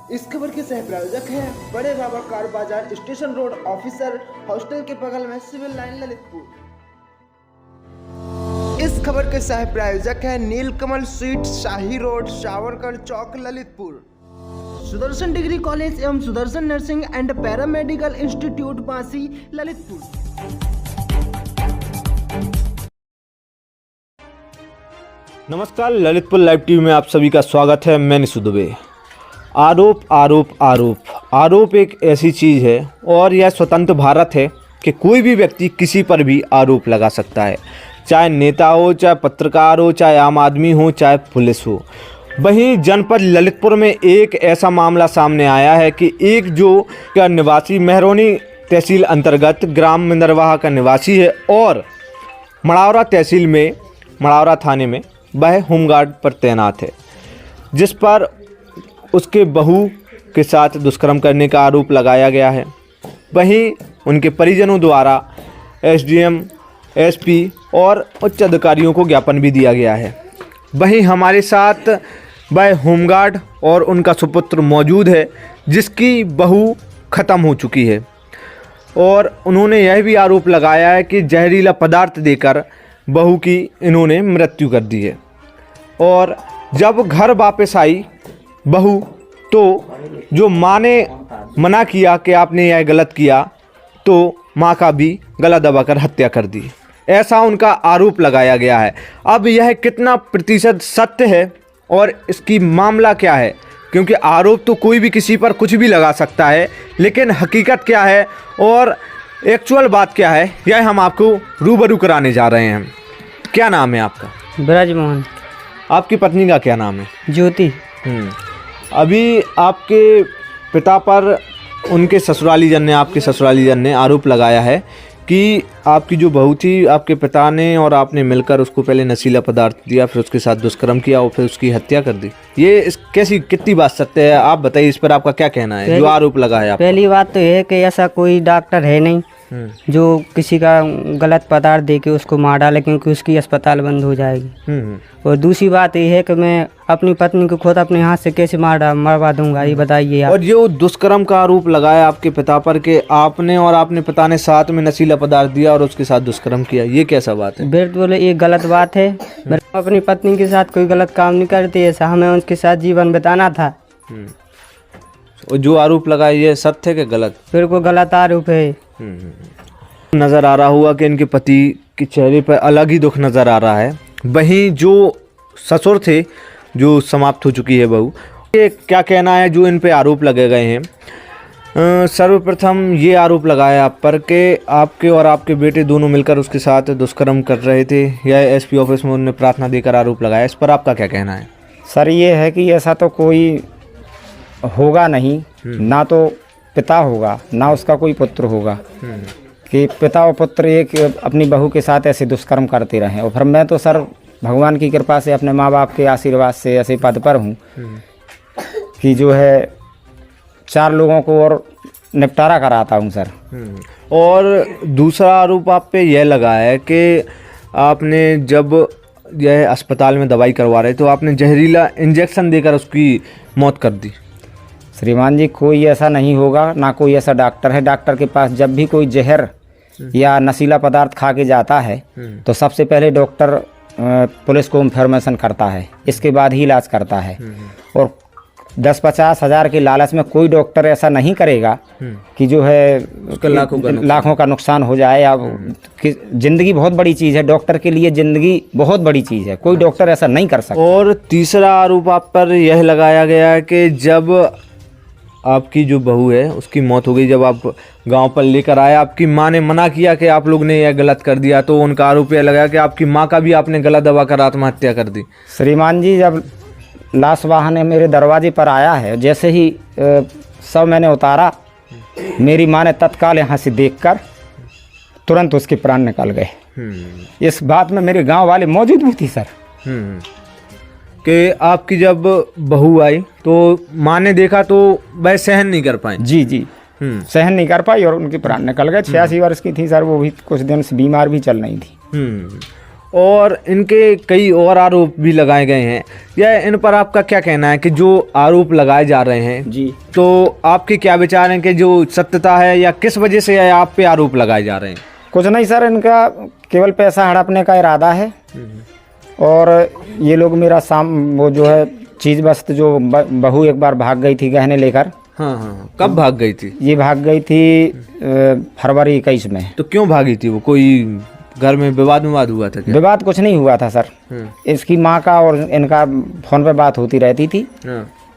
इस खबर के सह प्रायोजक हैं बड़े बाबा कार बाजार, स्टेशन रोड, ऑफिसर हॉस्टल के बगल में, सिविल लाइन, ललितपुर। इस खबर के सह प्रायोजक हैं नीलकमल स्वीट, शाही रोड, सावरकर चौक, ललितपुर। सुदर्शन डिग्री कॉलेज एवं Sudarshan nursing and paramedical institute, Bansi, Lalitpur. नमस्कार, ललितपुर लाइव टीवी में आप सभी का स्वागत है। मैं निशु दुबे। आरोप आरोप आरोप आरोप एक ऐसी चीज़ है और यह स्वतंत्र भारत है कि कोई भी व्यक्ति किसी पर भी आरोप लगा सकता है, चाहे नेता हो, चाहे पत्रकार हो, चाहे आम आदमी हो, चाहे पुलिस हो। वहीं जनपद ललितपुर में एक ऐसा मामला सामने आया है कि एक जो का निवासी मेहरौनी तहसील अंतर्गत ग्राम मिंदरवाहा का निवासी है और मढ़ौरा तहसील में, मढ़ौरा थाने में वह होमगार्ड पर तैनात है, जिस पर उसके बहू के साथ दुष्कर्म करने का आरोप लगाया गया है। वहीं उनके परिजनों द्वारा एसडीएम, एसपी और उच्च अधिकारियों को ज्ञापन भी दिया गया है। वहीं हमारे साथ वह होमगार्ड और उनका सुपुत्र मौजूद है, जिसकी बहू ख़त्म हो चुकी है और उन्होंने यह भी आरोप लगाया है कि जहरीला पदार्थ देकर बहू की इन्होंने मृत्यु कर दी है। और जब घर वापस आई बहू, तो जो माँ ने मना किया कि आपने यह गलत किया, तो माँ का भी गला दबाकर हत्या कर दी, ऐसा उनका आरोप लगाया गया है। अब यह कितना प्रतिशत सत्य है और इसकी मामला क्या है, क्योंकि आरोप तो कोई भी किसी पर कुछ भी लगा सकता है, लेकिन हकीकत क्या है और एक्चुअल बात क्या है, यह हम आपको रूबरू कराने जा रहे हैं। क्या नाम है आपका? ब्रजमोहन। आपकी पत्नी का क्या नाम है? ज्योति। अभी आपके पिता पर उनके ससुराली जन ने, आपके ससुराली जन ने आरोप लगाया है कि आपकी जो बहू थी, आपके पिता ने और आपने मिलकर उसको पहले नशीला पदार्थ दिया, फिर उसके साथ दुष्कर्म किया और फिर उसकी हत्या कर दी। ये कैसी कितनी बात सत्य है, आप बताइए, इस पर आपका क्या कहना है जो आरोप लगा है? पहली बात तो यह है कि ऐसा कोई डॉक्टर है नहीं जो किसी का गलत पदार्थ दे के उसको मार डाले, क्योंकि उसकी अस्पताल बंद हो जाएगी। और दूसरी बात यह है कि मैं अपनी पत्नी को खुद अपने हाथ से कैसे मरवा दूंगा, ये बताइए आप। और जो दुष्कर्म का आरोप लगाया आपके पिता पर कि आपने और आपने पिता ने साथ में नशीला पदार्थ दिया और उसके साथ दुष्कर्म किया, ये कैसा बात है? बिल्कुल ये गलत बात है। मैं अपनी पत्नी के साथ कोई गलत काम नहीं करती, ऐसा हमें उनके साथ जीवन बिताना था। और जो आरोप लगाया ये सत्य है कि गलत? बिल्कुल गलत आरोप है। नज़र आ रहा हुआ कि इनके पति के चेहरे पर अलग ही दुख नज़र आ रहा है। वहीं जो ससुर थे, जो समाप्त हो चुकी है बहू, ये क्या कहना है जो इन पे आरोप लगे गए हैं? सर्वप्रथम ये आरोप लगाया आप पर कि आपके और आपके बेटे दोनों मिलकर उसके साथ दुष्कर्म कर रहे थे। यह एसपी ऑफिस में उन्होंने प्रार्थना देकर आरोप लगाया, इस पर आपका क्या कहना है? सर ये है कि ऐसा तो कोई होगा नहीं, ना तो पिता होगा ना उसका कोई पुत्र होगा कि पिता और पुत्र एक अपनी बहू के साथ ऐसे दुष्कर्म करते रहें। और फिर मैं तो सर भगवान की कृपा से, अपने माँ बाप के आशीर्वाद से ऐसे पद पर हूँ कि जो है 4 लोगों को और निपटारा कराता हूँ सर। और दूसरा आरोप आप पे यह लगा है कि आपने जब यह अस्पताल में दवाई करवा रहे तो आपने जहरीला इंजेक्शन देकर उसकी मौत कर दी। श्रीमान जी, कोई ऐसा नहीं होगा, ना कोई ऐसा डॉक्टर है। डॉक्टर के पास जब भी कोई जहर या नशीला पदार्थ खा के जाता है तो सबसे पहले डॉक्टर पुलिस को इन्फॉर्मेशन करता है, इसके बाद ही इलाज करता है। और 10-50 हज़ार के लालच में कोई डॉक्टर ऐसा नहीं करेगा कि जो है उसका लाखों का नुकसान हो जाए। या ज़िंदगी बहुत बड़ी चीज़ है, डॉक्टर के लिए ज़िंदगी बहुत बड़ी चीज़ है, कोई डॉक्टर ऐसा नहीं कर सकता। और तीसरा आरोप आप पर यह लगाया गया है कि जब आपकी जो बहू है उसकी मौत हो गई, जब आप गांव पर लेकर आए, आपकी माँ ने मना किया कि आप लोग ने यह गलत कर दिया, तो उनका आरोप यह लगा कि आपकी माँ का भी आपने गला दबाकर आत्महत्या कर दी। श्रीमान जी, जब लाश वाहन मेरे दरवाजे पर आया है, जैसे ही सब मैंने उतारा, मेरी माँ ने तत्काल यहाँ से देखकर तुरंत उसके प्राण निकल गए। इस बात में मेरे गांव वाले मौजूद भी थी सर। कि आपकी जब बहू आई तो माँ ने देखा तो वह सहन नहीं कर पाई। जी सहन नहीं कर पाई और उनके प्राण निकल गए। 86 वर्ष की थी सर, वो भी कुछ दिन से बीमार भी चल रही थी। और इनके कई और आरोप भी लगाए गए हैं। यह इन पर आपका क्या कहना है कि जो आरोप लगाए जा रहे हैं जी, तो आपके क्या विचार हैं कि जो सत्यता है या किस वजह से आप पे आरोप लगाए जा रहे हैं? कुछ नहीं सर, इनका केवल पैसा हड़पने का इरादा है। और ये लोग मेरा वो जो है चीज़ वस्तु जो बहू एक बार भाग गई थी गहने लेकर। हाँ, कब भाग गई थी? ये भाग गई थी फरवरी 21 में। तो क्यों भागी थी वो? कोई घर में विवाद हुआ था क्या? विवाद कुछ नहीं हुआ था सर। इसकी माँ का और इनका फोन पे बात होती रहती थी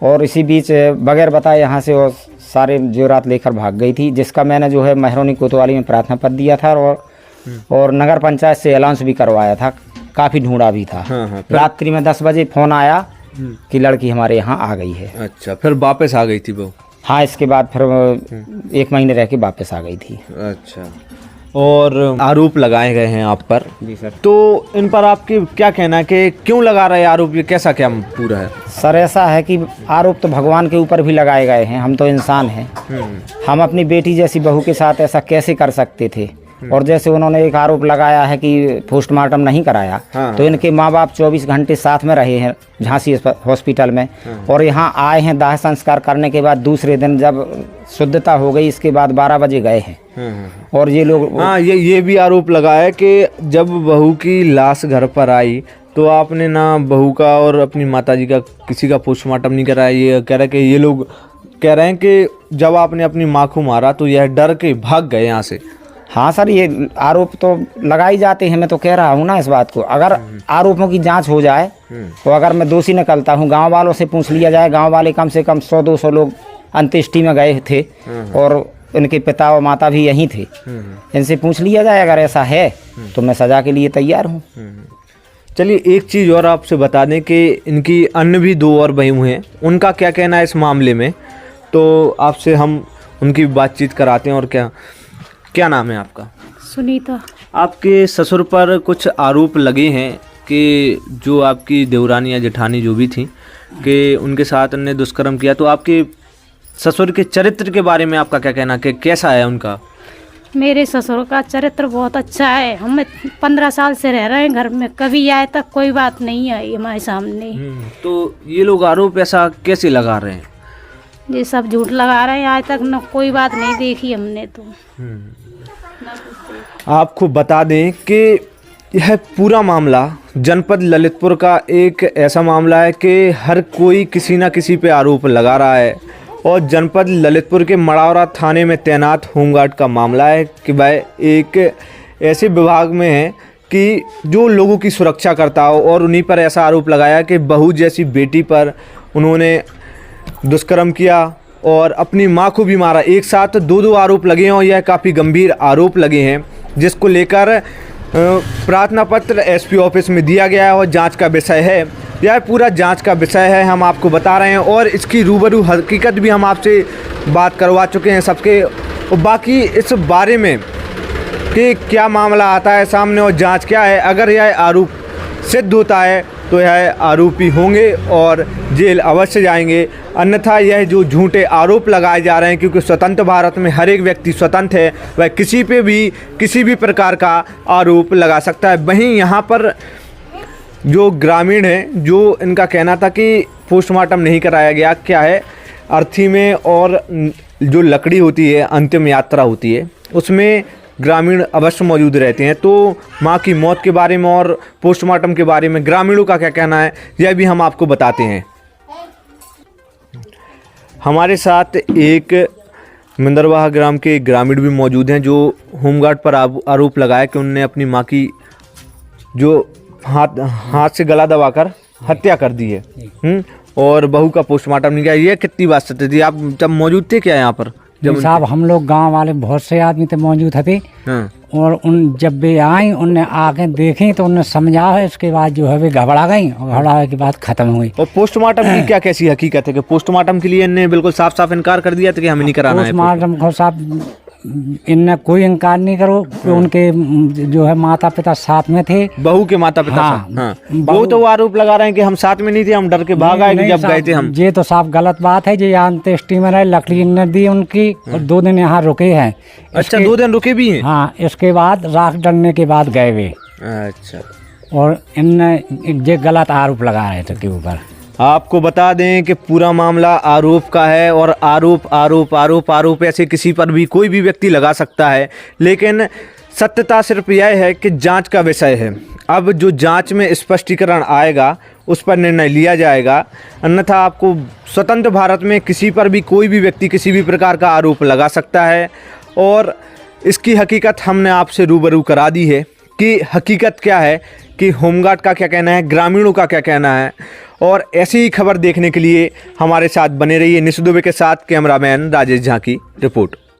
और इसी बीच बगैर बताए यहाँ से वो सारे जेवरात लेकर भाग गई थी, जिसका मैंने जो है महरौनी कोतवाली में प्रार्थना पत्र दिया था और नगर पंचायत से अलाउंस भी करवाया था, काफ़ी ढूंढा भी था। रात्रि में 10 बजे फोन आया कि लड़की हमारे यहाँ आ गई है। अच्छा, फिर वापस आ गई थी वो? हाँ, इसके बाद फिर 1 महीने रह के वापस आ गई थी। अच्छा, और आरोप लगाए गए हैं आप पर? जी सर। तो इन पर आपकी क्या कहना है कि क्यों लगा रहे हैं आरोप? ये कैसा क्या पूरा है? सर ऐसा है कि आरोप तो भगवान के ऊपर भी लगाए गए हैं, हम तो इंसान हैं। हम अपनी बेटी जैसी बहू के साथ ऐसा कैसे कर सकते थे? और जैसे उन्होंने एक आरोप लगाया है कि पोस्टमार्टम नहीं कराया, तो इनके माँ बाप 24 घंटे साथ में रहे हैं झांसी हॉस्पिटल में और यहाँ आए हैं दाह संस्कार करने के बाद दूसरे दिन जब शुद्धता हो गई इसके बाद 12 बजे गए हैं। और ये लोग ये भी आरोप लगाया कि जब बहू की लाश घर पर आई तो आपने ना बहू का और अपनी माताजी का किसी का पोस्टमार्टम नहीं कराया। ये कह रहे कि ये लोग कह रहे हैं कि जब आपने अपनी माँ को मारा तो यह डर के भाग गए यहाँ से। हाँ सर, ये आरोप तो लगाई जाते हैं, मैं तो कह रहा हूँ ना इस बात को। अगर आरोपों की जांच हो जाए तो अगर मैं दोषी निकलता हूँ, गांव वालों से पूछ लिया जाए, गांव वाले कम से कम 100-200 लोग अंत्येष्टि में गए थे और इनके पिता और माता भी यहीं थे, इनसे पूछ लिया जाए अगर ऐसा है तो मैं सज़ा के लिए तैयार हूँ। चलिए, एक चीज़ और आपसे बता दें कि इनकी अन्य भी 2 और बहू हैं, उनका क्या कहना है इस मामले में, तो आपसे हम उनकी बातचीत कराते हैं। और क्या नाम है आपका? सुनीता। आपके ससुर पर कुछ आरोप लगे हैं कि जो आपकी देवरानी या जेठानी जो भी थी कि उनके साथ उन्होंने दुष्कर्म किया, तो आपके ससुर के चरित्र के बारे में आपका क्या कहना कि कैसा है उनका? मेरे ससुर का चरित्र बहुत अच्छा है। हम 15 साल से रह रहे हैं घर में, कभी आए तक कोई बात नहीं आई हमारे सामने। तो ये लोग आरोप ऐसा कैसे लगा रहे हैं? ये सब झूठ लगा रहे हैं, आज तक न कोई बात नहीं देखी हमने तो। आपको बता दें कि यह पूरा मामला जनपद ललितपुर का एक ऐसा मामला है कि हर कोई किसी न किसी पे आरोप लगा रहा है और जनपद ललितपुर के मड़ौरा थाने में तैनात होमगार्ड का मामला है कि वह एक ऐसे विभाग में है कि जो लोगों की सुरक्षा करता हो और उन्हीं पर ऐसा आरोप लगाया कि बहू जैसी बेटी पर उन्होंने दुष्कर्म किया और अपनी मां को भी मारा। एक साथ 2 आरोप लगे हैं और यह काफ़ी गंभीर आरोप लगे हैं, जिसको लेकर प्रार्थना पत्र एसपी ऑफिस में दिया गया है और जांच का विषय है। यह पूरा जांच का विषय है, हम आपको बता रहे हैं और इसकी रूबरू हकीकत भी हम आपसे बात करवा चुके हैं सबके। और बाकी इस बारे में कि क्या मामला आता है सामने और जांच क्या है, अगर यह आरोप सिद्ध होता है तो यह आरोपी होंगे और जेल अवश्य जाएंगे, अन्यथा यह जो झूठे आरोप लगाए जा रहे हैं, क्योंकि स्वतंत्र भारत में हर एक व्यक्ति स्वतंत्र है, वह किसी पे भी किसी भी प्रकार का आरोप लगा सकता है। वहीं यहाँ पर जो ग्रामीण हैं, जो इनका कहना था कि पोस्टमार्टम नहीं कराया गया, क्या है अर्थी में और जो लकड़ी होती है अंतिम यात्रा होती है उसमें ग्रामीण अवश्य मौजूद रहते हैं। तो मां की मौत के बारे में और पोस्टमार्टम के बारे में ग्रामीणों का क्या कहना है यह भी हम आपको बताते हैं। हमारे साथ एक मिंदरवाहा ग्राम के ग्रामीण भी मौजूद हैं जो होमगार्ड पर आरोप लगाया कि उन्होंने अपनी मां की जो हाथ से गला दबाकर हत्या कर दी है और बहू का पोस्टमार्टम नहीं किया। ये कितनी बात सत्य थी? आप जब मौजूद थे क्या यहाँ पर? जब साहब हम लोग गांव वाले बहुत से आदमी थे मौजूद थे और उन जब वे आई उनने आके देखी तो उन्हें समझा है, इसके बाद जो है वे घबरा गई और घबराने के बाद खत्म हुई। और पोस्टमार्टम की क्या कैसी हकीकत है कि पोस्टमार्टम के लिए इन्हें बिल्कुल साफ साफ इनकार कर दिया था कि हमें नहीं कराना है पोस्टमार्टम को? साहब इनने कोई इनकार नहीं करो कि उनके जो है माता पिता साथ में थे, बहू के माता पिता। हाँ। वो तो आरोप लगा रहे हैं कि हम साथ में नहीं थे, हम डर के भाग आए कि जब गए थे हम। ये तो साफ गलत बात है। ये अंत्येष्टि में रहे, लकड़ी ने दी उनकी और 2 दिन यहाँ रुके हैं। अच्छा, 2 दिन रुके भी हैं? हाँ, इसके बाद राख डलने के बाद गए वे। अच्छा, और इनने ये गलत आरोप लगा रहे थे के ऊपर। आपको बता दें कि पूरा मामला आरोप का है और आरोप आरोप आरोप आरोप ऐसे किसी पर भी कोई भी व्यक्ति लगा सकता है, लेकिन सत्यता सिर्फ यह है कि जांच का विषय है। अब जो जांच में स्पष्टीकरण आएगा उस पर निर्णय लिया जाएगा, अन्यथा आपको स्वतंत्र भारत में किसी पर भी कोई भी व्यक्ति किसी भी प्रकार का आरोप लगा सकता है। और इसकी हकीकत हमने आपसे रूबरू करा दी है कि हकीकत क्या है, कि होमगार्ड का क्या कहना है, ग्रामीणों का क्या कहना है। और ऐसी ही खबर देखने के लिए हमारे साथ बने रहिए। निशु दुबे के साथ कैमरामैन राजेश झा की रिपोर्ट।